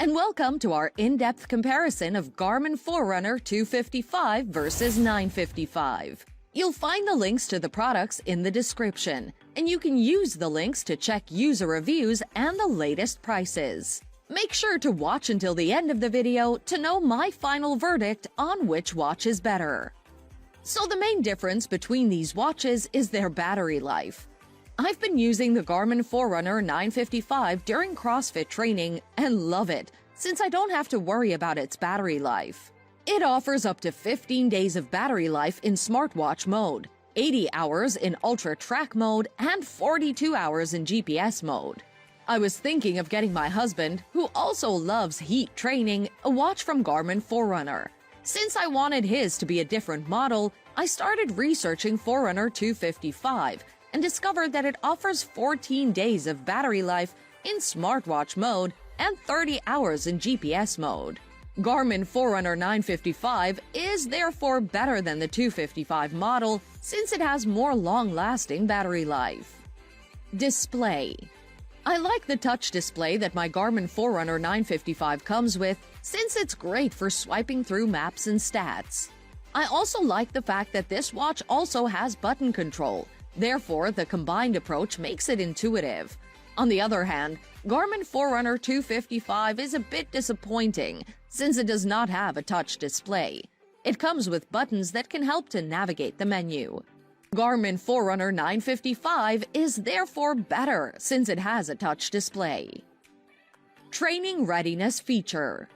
and welcome to our in-depth comparison of Garmin Forerunner 255 versus 955. You'll find the links to the products in the description, and you can use the links to check user reviews and the latest prices. Make sure to watch until the end of the video to know my final verdict on which watch is better. So the main difference between these watches is their battery life. I've been using the Garmin Forerunner 955 during CrossFit training and love it, since I don't have to worry about its battery life. It offers up to 15 days of battery life in smartwatch mode, 80 hours in ultra track mode, and 42 hours in GPS mode. I was thinking of getting my husband, who also loves heat training, a watch from Garmin Forerunner. Since I wanted his to be a different model, I started researching Forerunner 255 and discovered that it offers 14 days of battery life in smartwatch mode and 30 hours in GPS mode. Garmin Forerunner 955 is therefore better than the 255 model since it has more long-lasting battery life. Display. I like the touch display that my Garmin Forerunner 955 comes with since it's great for swiping through maps and stats. I also like the fact that this watch also has button control. Therefore, the combined approach makes it intuitive. On the other hand, Garmin Forerunner 255 is a bit disappointing since it does not have a touch display. It comes with buttons that can help to navigate the menu. Garmin Forerunner 955 is therefore better since it has a touch display. Training Readiness Feature.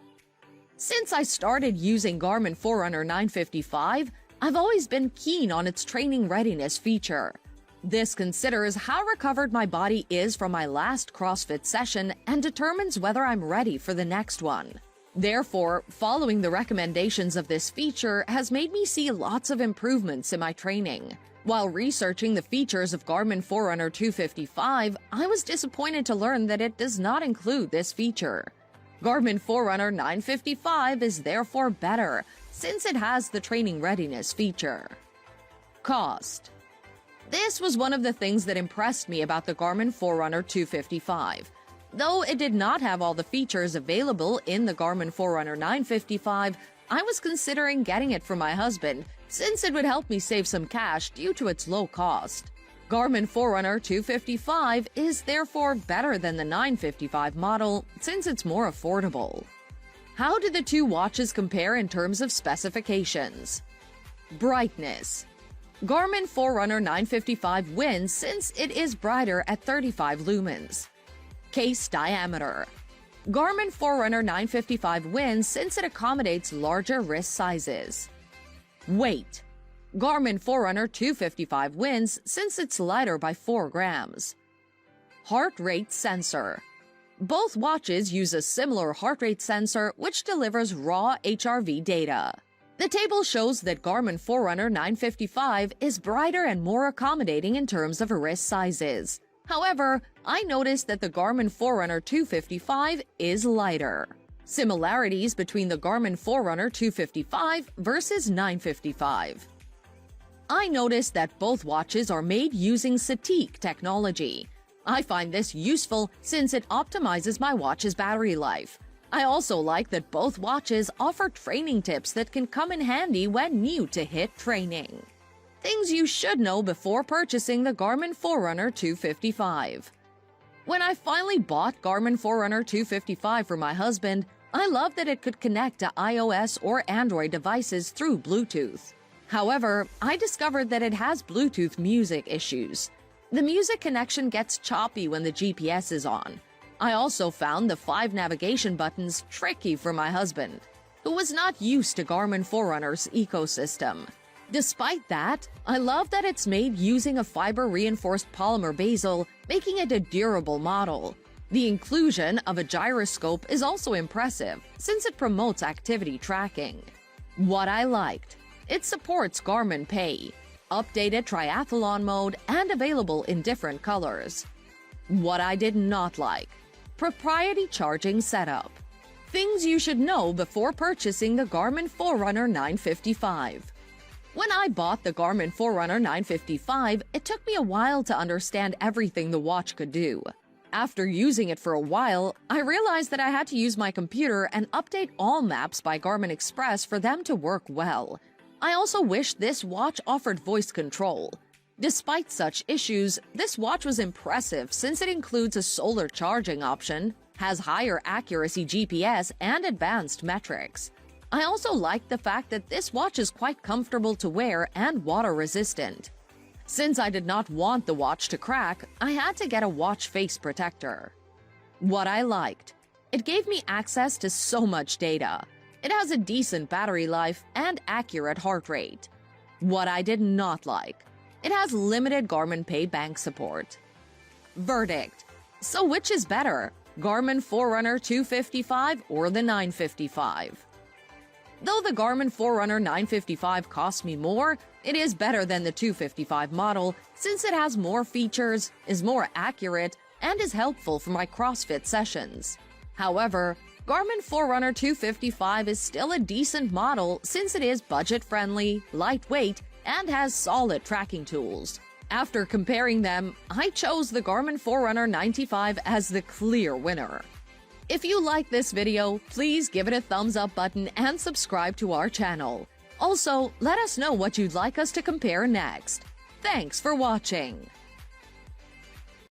Since I started using Garmin Forerunner 955, I've always been keen on its training readiness feature. This considers how recovered my body is from my last CrossFit session and determines whether I'm ready for the next one. Therefore, following the recommendations of this feature has made me see lots of improvements in my training. While researching the features of Garmin Forerunner 255, I was disappointed to learn that it does not include this feature. Garmin Forerunner 955 is therefore better, since it has the training readiness feature. Cost. This was one of the things that impressed me about the Garmin Forerunner 255. Though it did not have all the features available in the Garmin Forerunner 955, I was considering getting it for my husband, since it would help me save some cash due to its low cost. Garmin Forerunner 255 is therefore better than the 955 model, since it's more affordable. How do the two watches compare in terms of specifications? Brightness. Garmin Forerunner 955 wins since it is brighter at 35 lumens. Case diameter. Garmin Forerunner 955 wins since it accommodates larger wrist sizes. Weight. Garmin Forerunner 255 wins since it's lighter by 4 grams. Heart rate sensor. Both watches use a similar heart rate sensor which delivers raw HRV data. The table shows that Garmin Forerunner 955 is brighter and more accommodating in terms of wrist sizes. However, I noticed that the Garmin Forerunner 255 is lighter. Similarities between the Garmin Forerunner 255 versus 955. I noticed that both watches are made using SATIC technology. I find this useful since it optimizes my watch's battery life. I also like that both watches offer training tips that can come in handy when new to HIIT training. Things you should know before purchasing the Garmin Forerunner 255. When I finally bought Garmin Forerunner 255 for my husband, I loved that it could connect to iOS or Android devices through Bluetooth. However, I discovered that it has Bluetooth music issues. The music connection gets choppy when the GPS is on. I also found the 5 navigation buttons tricky for my husband, who was not used to Garmin Forerunner's ecosystem. Despite that, I love that it's made using a fiber-reinforced polymer bezel, making it a durable model. The inclusion of a gyroscope is also impressive, since it promotes activity tracking. What I liked. It supports Garmin Pay, updated triathlon mode, and available in different colors. What I did not like. Proprietary charging setup. Things you should know before purchasing the Garmin Forerunner 955. When I bought the Garmin Forerunner 955, it took me a while to understand everything the watch could do. After using it for a while, I realized that I had to use my computer and update all maps by Garmin Express for them to work well. I also wish this watch offered voice control. Despite such issues, this watch was impressive since it includes a solar charging option, has higher accuracy GPS, and advanced metrics. I also like the fact that this watch is quite comfortable to wear and water-resistant. Since I did not want the watch to crack, I had to get a watch face protector. What I liked: it gave me access to so much data. It has a decent battery life and accurate heart rate. What I did not like: it has limited Garmin Pay Bank support. Verdict: so which is better, Garmin Forerunner 255 or the 955? Though the Garmin Forerunner 955 costs me more, it is better than the 255 model since it has more features, is more accurate, and is helpful for my CrossFit sessions. However, Garmin Forerunner 255 is still a decent model since it is budget-friendly, lightweight, and has solid tracking tools. After comparing them, I chose the Garmin Forerunner 95 as the clear winner. If you like this video, please give it a thumbs up button and subscribe to our channel. Also, let us know what you'd like us to compare next. Thanks for watching.